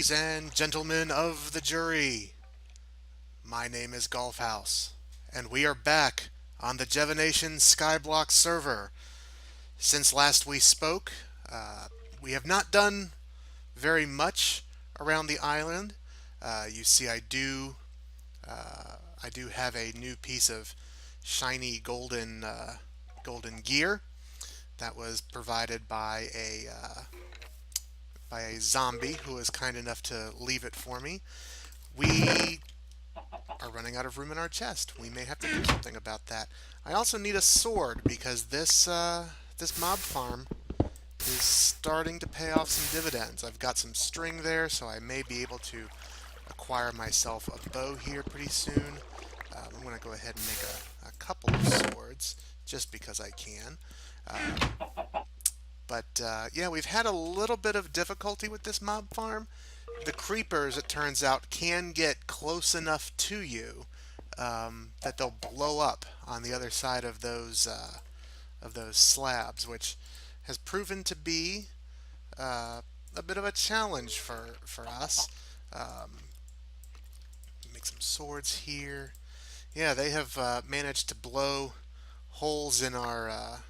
Ladies and gentlemen of the jury, my name is Golfhouse, and we are back on the Jevination Skyblock server. Since last we spoke, we have not done very much around the island. You see, I do have a new piece of shiny golden gear that was provided by a zombie who was kind enough to leave it for me. We are running out of room in our chest. We may have to do something about that. I also need a sword because this mob farm is starting to pay off some dividends. I've got some string there, so I may be able to acquire myself a bow here pretty soon. I'm going to go ahead and make a couple of swords just because I can. But yeah, we've had a little bit of difficulty with this mob farm. The creepers, it turns out, can get close enough to you that they'll blow up on the other side of those slabs, which has proven to be a bit of a challenge for us. Um, Make some swords here. Yeah, they have managed to blow holes in our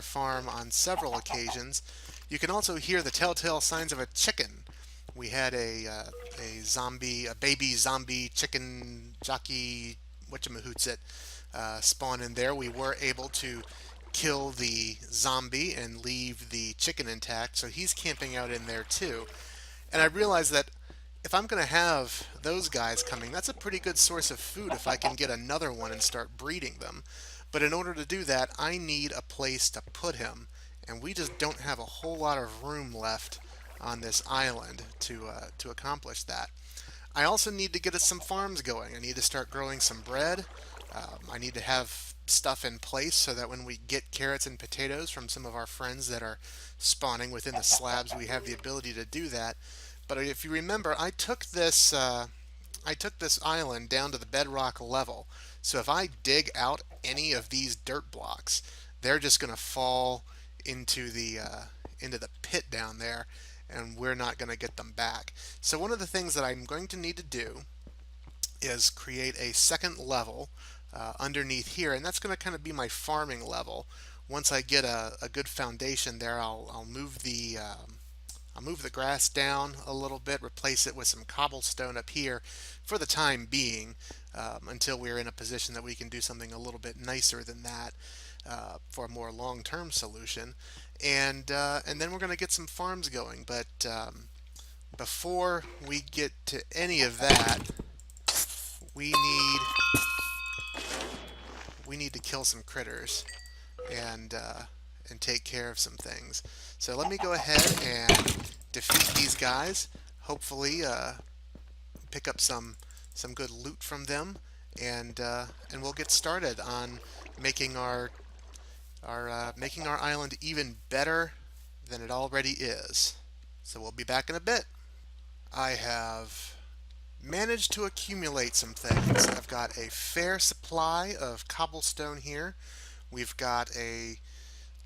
farm on several occasions. You can also hear the telltale signs of a chicken. We had a baby zombie chicken jockey, whatchamahoots spawn in there. We were able to kill the zombie and leave the chicken intact, so he's camping out in there too. And I realized that if I'm going to have those guys coming, that's a pretty good source of food if I can get another one and start breeding them. But in order to do that, I need a place to put him, and we just don't have a whole lot of room left on this island to accomplish that. I also need to get us some farms going. I need to start growing some bread. I need to have stuff in place so that when we get carrots and potatoes from some of our friends that are spawning within the slabs, we have the ability to do that. But if you remember, I took this island down to the bedrock level. So if I dig out any of these dirt blocks, they're just going to fall into the pit down there, and we're not going to get them back. So one of the things that I'm going to need to do is create a second level underneath here, and that's going to kind of be my farming level. Once I get a good foundation there, I'll move the grass down a little bit, replace it with some cobblestone up here for the time being, until we're in a position that we can do something a little bit nicer than that for a more long-term solution. And then we're going to get some farms going. But before we get to any of that, we need we need to kill some critters and take care of some things. So let me go ahead and defeat these guys. Hopefully, pick up some good loot from them, and we'll get started on making our island even better than it already is. So we'll be back in a bit. I have managed to accumulate some things. I've got a fair supply of cobblestone here. We've got a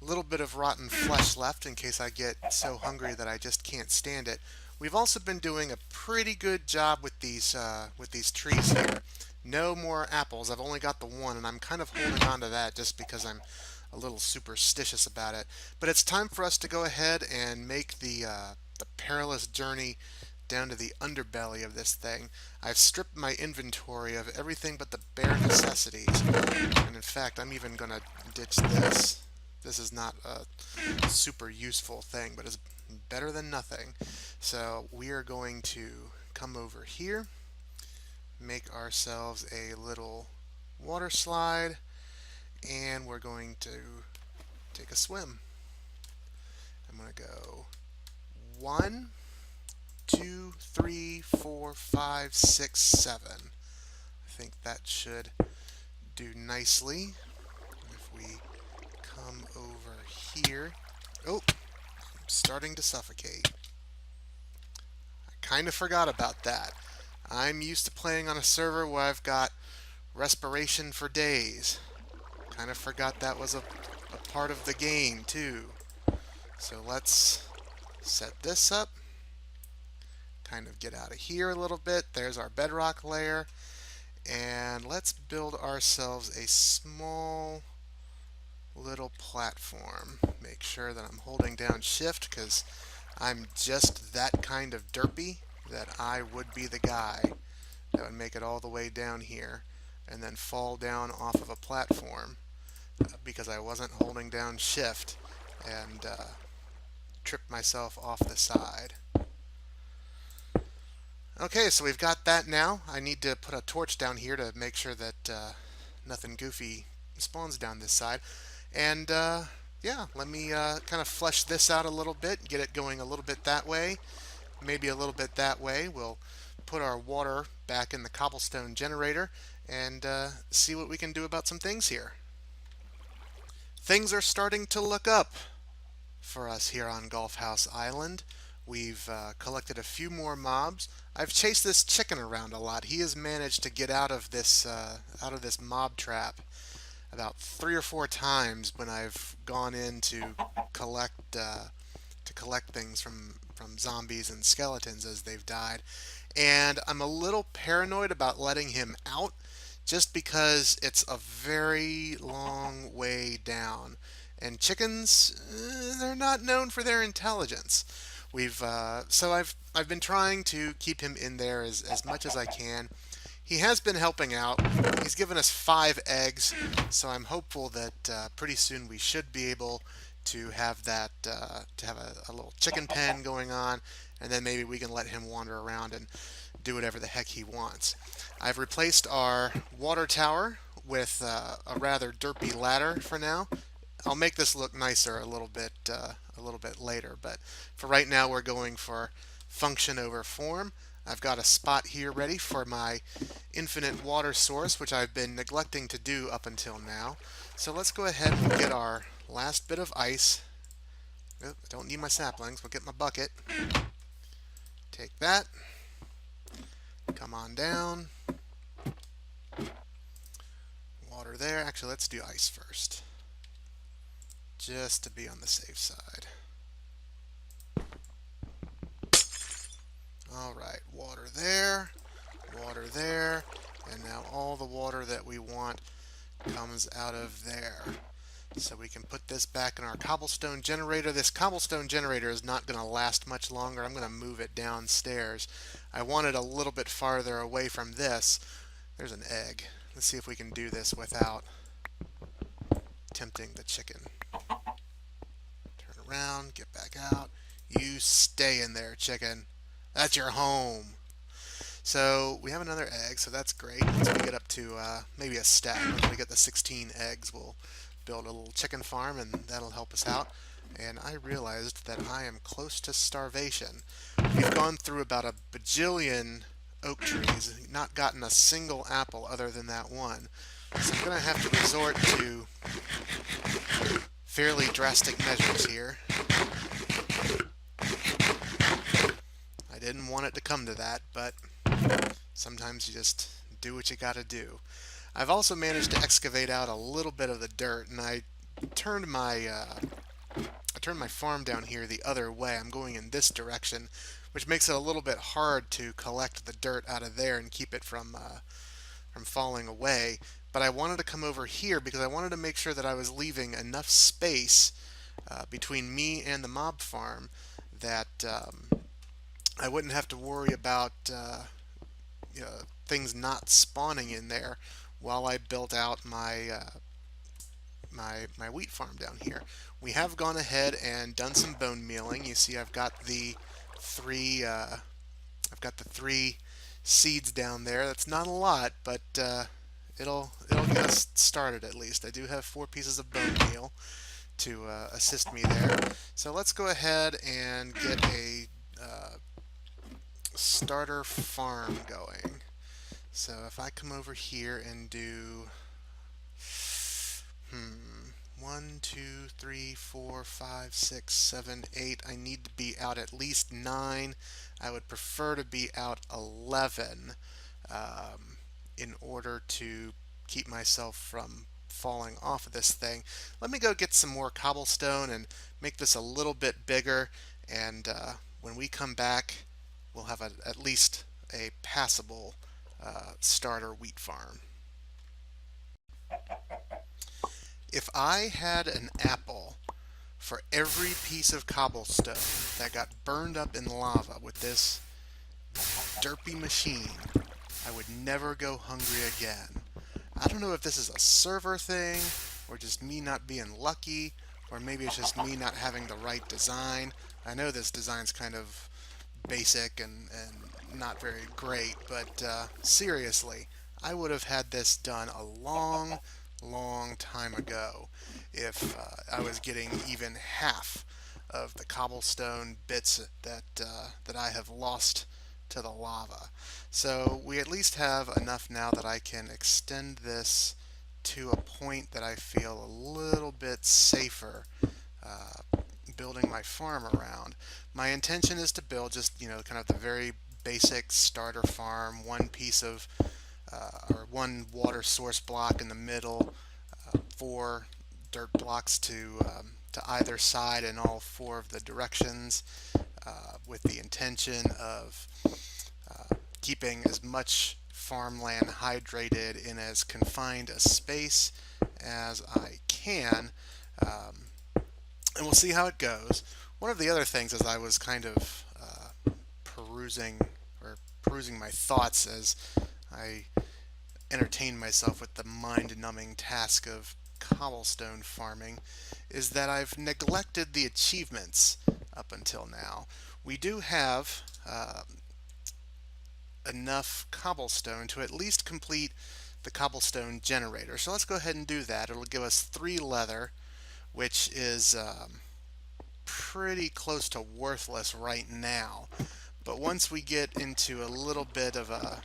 little bit of rotten flesh left in case I get so hungry that I just can't stand it. We've also been doing a pretty good job with these trees here. No more apples. I've only got the one, and I'm kind of holding on to that just because I'm a little superstitious about it. But it's time for us to go ahead and make the perilous journey down to the underbelly of this thing. I've stripped my inventory of everything but the bare necessities. And in fact, I'm even going to ditch this. This is not a super useful thing, but it's better than nothing. So we are going to come over here, make ourselves a little water slide, and we're going to take a swim. I'm going to go 1, 2, 3, 4, 5, 6, 7. I think that should do nicely. If we come over here. Oh, I'm starting to suffocate. I kind of forgot about that. I'm used to playing on a server where I've got respiration for days. Kind of forgot that was a part of the game too. So let's set this up. kind of get out of here a little bit. There's our bedrock layer. And let's build ourselves a small little platform. Make sure that I'm holding down shift because I'm just that kind of derpy that I would be the guy that would make it all the way down here and then fall down off of a platform because I wasn't holding down shift and trip myself off the side. Okay, so we've got that now. I need to put a torch down here to make sure that nothing goofy spawns down this side. And yeah, let me kind of flesh this out a little bit, get it going a little bit that way, maybe a little bit that way. We'll put our water back in the cobblestone generator and see what we can do about some things here. Things are starting to look up for us here on Golf House Island. We've collected a few more mobs. I've chased this chicken around a lot. He has managed to get out of this mob trap about 3 or 4 times when I've gone in to collect things from zombies and skeletons as they've died. And I'm a little paranoid about letting him out just because it's a very long way down. And chickens, they're not known for their intelligence. So I've been trying to keep him in there as much as I can. He has been helping out. He's given us 5 eggs, so I'm hopeful that pretty soon we should be able to have that to have a little chicken pen going on, and then maybe we can let him wander around and do whatever the heck he wants. I've replaced our water tower with a rather derpy ladder for now. I'll make this look nicer a little bit later, but for right now we're going for function over form. I've got a spot here ready for my infinite water source, which I've been neglecting to do up until now. So let's go ahead and get our last bit of ice. Oh, I don't need my saplings. We'll get my bucket. Take that. Come on down. Water there. Actually, let's do ice first, just to be on the safe side. Alright, water there, and now all the water that we want comes out of there. So we can put this back in our cobblestone generator. This cobblestone generator is not going to last much longer. I'm going to move it downstairs. I want it a little bit farther away from this. There's an egg. Let's see if we can do this without tempting the chicken. Turn around, get back out. You stay in there, chicken. That's your home. So we have another egg, so that's great. Once we get up to maybe a stack, once we get the 16 eggs, we'll build a little chicken farm, and that'll help us out. And I realized that I am close to starvation. We've gone through about a bajillion oak trees, not gotten a single apple other than that one. So I'm going to have to resort to fairly drastic measures here. I didn't want it to come to that, but sometimes you just do what you gotta do. I've also managed to excavate out a little bit of the dirt, and I turned my farm down here the other way. I'm going in this direction, which makes it a little bit hard to collect the dirt out of there and keep it from falling away. But I wanted to come over here because I wanted to make sure that I was leaving enough space between me and the mob farm that I wouldn't have to worry about things not spawning in there while I built out my my wheat farm down here. We have gone ahead and done some bone mealing. You see, I've got the three seeds down there. That's not a lot, but it'll get us started at least. I do have 4 pieces of bone meal to assist me there. So let's go ahead and get a starter farm going. So if I come over here and do 1, 2, 3, 4, 5, 6, 7, 8. I need to be out at least 9. I would prefer to be out 11 in order to keep myself from falling off of this thing. Let me go get some more cobblestone and make this a little bit bigger, and when we come back, we'll have at least a passable starter wheat farm. If I had an apple for every piece of cobblestone that got burned up in lava with this derpy machine, I would never go hungry again. I don't know if this is a server thing, or just me not being lucky, or maybe it's just me not having the right design. I know this design's kind of basic and not very great, but seriously, I would have had this done a long time ago if I was getting even half of the cobblestone bits that I have lost to the lava. So we at least have enough now that I can extend this to a point that I feel a little bit safer building my farm around. My intention is to build just, kind of the very basic starter farm, one piece of or one water source block in the middle, four dirt blocks to either side in all four of the directions, with the intention of keeping as much farmland hydrated in as confined a space as I can, and we'll see how it goes. One of the other things as I was kind of perusing my thoughts as I entertained myself with the mind-numbing task of cobblestone farming is that I've neglected the achievements up until now. We do have enough cobblestone to at least complete the cobblestone generator. So let's go ahead and do that. It'll give us 3 leather, which is pretty close to worthless right now. But once we get into a little bit of a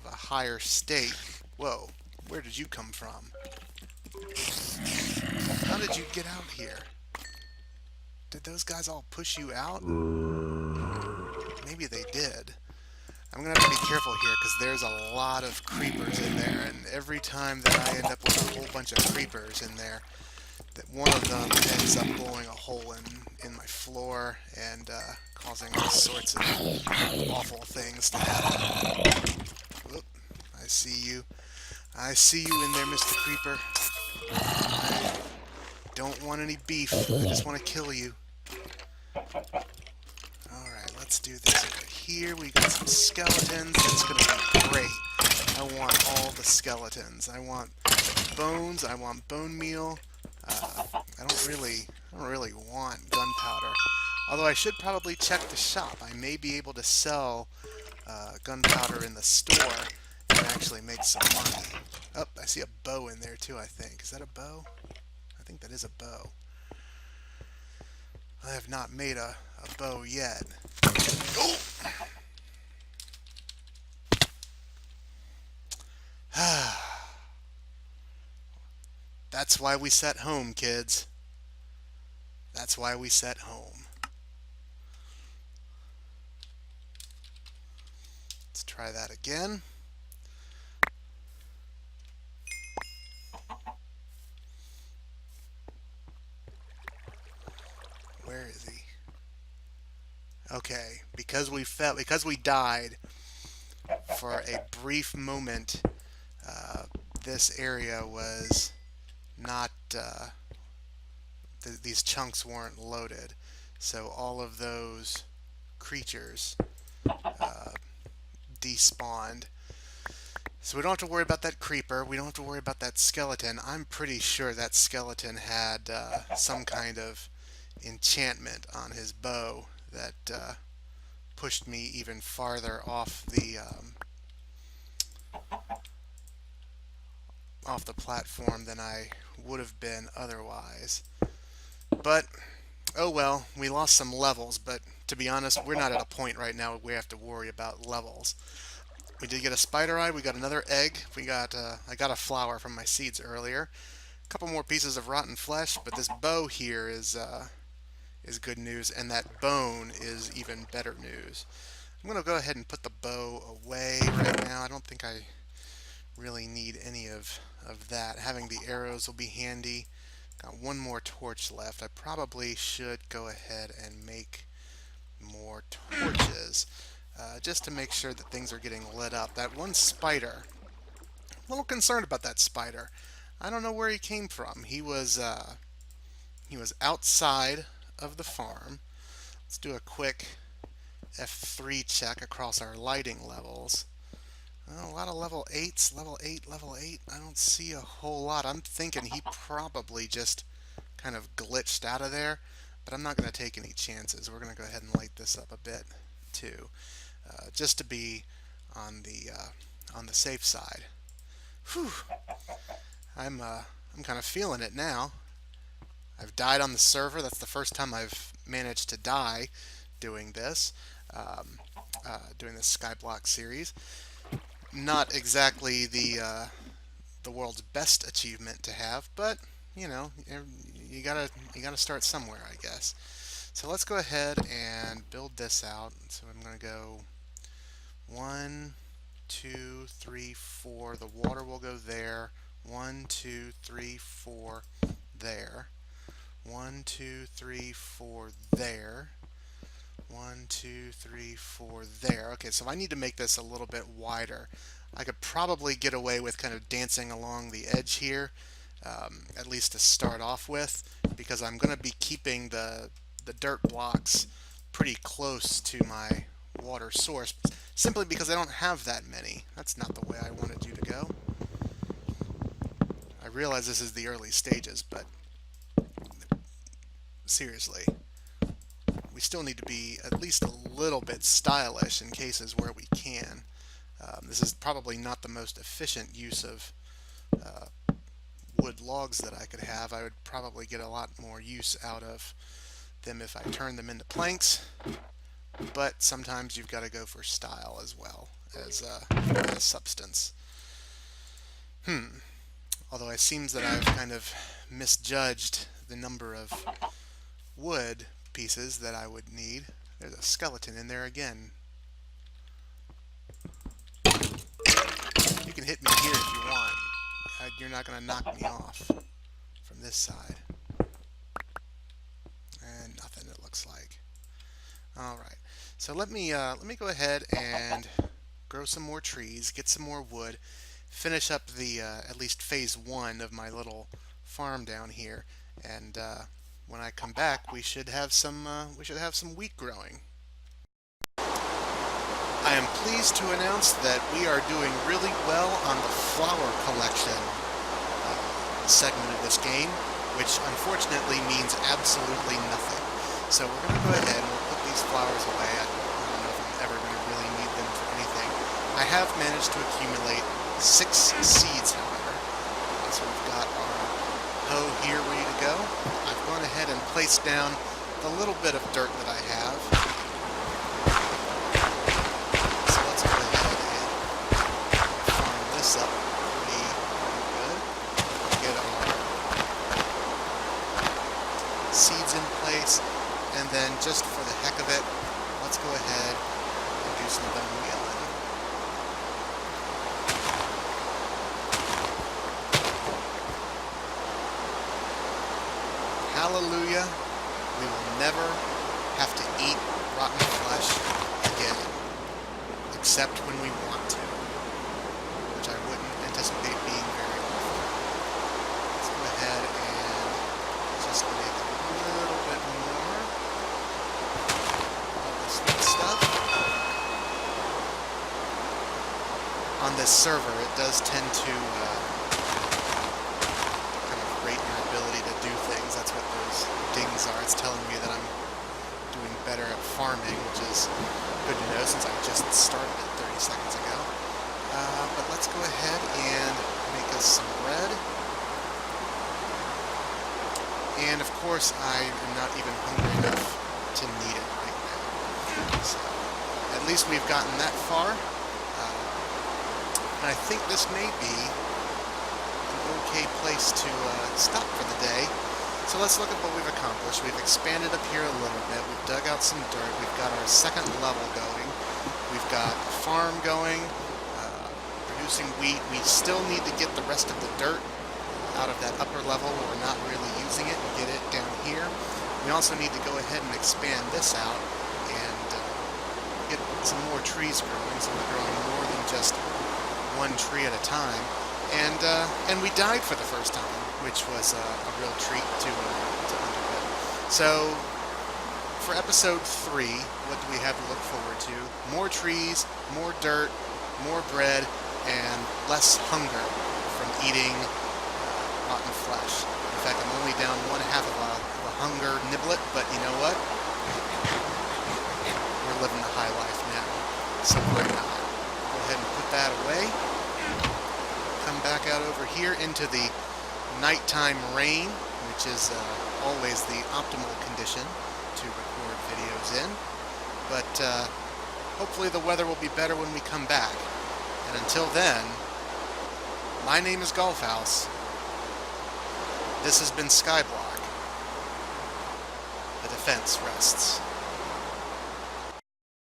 higher state, whoa, where did you come from? How did you get out here? Did those guys all push you out? Maybe they did. I'm going to have to be careful here because there's a lot of creepers in there, and every time that I end up with a whole bunch of creepers in there, that one of them ends up blowing a hole in my floor and causing all sorts of awful things to happen. Whoop, I see you. I see you in there, Mr. Creeper. I don't want any beef. I just want to kill you. Alright, let's do this over here. We got some skeletons. That's going to be great. I want all the skeletons. I want bones. I want bone meal. I don't really want gunpowder. Although I should probably check the shop. I may be able to sell gunpowder in the store and actually make some money. Oh, I see a bow in there too, I think. Is that a bow? I think that is a bow. I have not made a bow yet. Oh! That's why we set home, kids. That's why we set home. Let's try that again. Where is he? Okay, because we died for a brief moment, this area was not, these chunks weren't loaded. So all of those creatures despawned. So we don't have to worry about that creeper. We don't have to worry about that skeleton. I'm pretty sure that skeleton had some kind of enchantment on his bow that pushed me even farther off the platform than I would have been otherwise. But oh well, we lost some levels, but to be honest, we're not at a point right now where we have to worry about levels. We did get a spider eye, we got another egg, I got a flower from my seeds earlier, a couple more pieces of rotten flesh, but this bow here is good news, and that bone is even better news. I'm going to go ahead and put the bow away right now. I don't think I really need any of that. Having the arrows will be handy. Got one more torch left. I probably should go ahead and make more torches. just to make sure that things are getting lit up. That one spider, a little concerned about that spider. I don't know where he came from. He was outside of the farm. Let's do a quick F3 check across our lighting levels. A lot of level 8s, level 8, level 8. I don't see a whole lot. I'm thinking he probably just kind of glitched out of there, but I'm not going to take any chances. We're going to go ahead and light this up a bit too, just to be on the safe side. Whew. I'm kind of feeling it now. I've died on the server. That's the first time I've managed to die doing this, doing this Skyblock series. Not exactly the world's best achievement to have, but you know, you gotta start somewhere, I guess. So let's go ahead and build this out. So I'm gonna go 1, 2, 3, 4. The water will go there. 1, 2, 3, 4 there. 1, 2, 3, 4 there. 1, 2, 3, 4 there. Okay, so I need to make this a little bit wider. I could probably get away with kind of dancing along the edge here, at least to start off with, because I'm going to be keeping the dirt blocks pretty close to my water source, simply because I don't have that many. That's not the way I wanted you to go. I realize this is the early stages, but seriously, we still need to be at least a little bit stylish in cases where we can. This is probably not the most efficient use of wood logs that I could have. I would probably get a lot more use out of them if I turned them into planks, but sometimes you've got to go for style as well as substance. Although it seems that I've kind of misjudged the number of wood pieces that I would need. There's a skeleton in there again. You can hit me here if you want. You're not going to knock me off from this side. And nothing, it looks like. Alright, so let me go ahead and grow some more trees, get some more wood, finish up the at least phase 1 of my little farm down here, and when I come back, we should have some wheat growing. I am pleased to announce that we are doing really well on the flower collection segment of this game, which unfortunately means absolutely nothing. So we're going to go ahead and we'll put these flowers away. I don't know if I'm ever going to really need them for anything. I have managed to accumulate 6 seeds, however. So we've got our hoe here ready to go. I've gone ahead and placed down the little bit of dirt that I have. So let's go ahead and farm this up pretty good. Get our seeds in place, and then just for the heck of it, let's go ahead and do some bone mealing. Hallelujah, we will never have to eat rotten flesh again, except when we want to, which I wouldn't anticipate being very often. Let's go ahead and just make a little bit more of this good stuff. On this server, it does tend to that's what those dings are. It's telling me that I'm doing better at farming, which is good to know since I just started it 30 seconds ago. But let's go ahead and make us some bread. And of course, I am not even hungry enough to need it right now. So at least we've gotten that far. And I think this may be an okay place to stop for the day. So let's look at what we've accomplished. We've expanded up here a little bit. We've dug out some dirt. We've got our second level going. We've got a farm going, producing wheat. We still need to get the rest of the dirt out of that upper level where we're not really using it and get it down here. We also need to go ahead and expand this out and get some more trees growing, so we're growing more than just one tree at a time. And we died for the first time, which was a real treat to undergo. So for episode 3, what do we have to look forward to? More trees, more dirt, more bread, and less hunger from eating rotten flesh. In fact, I'm only down 1/2 of a hunger niblet, but you know what? We're living the high life now, so why not? Go ahead and put that away. Come back out over here into the nighttime rain, which is always the optimal condition to record videos in. But hopefully the weather will be better when we come back. And until then, my name is Golfhouse. This has been Skyblock. The defense rests.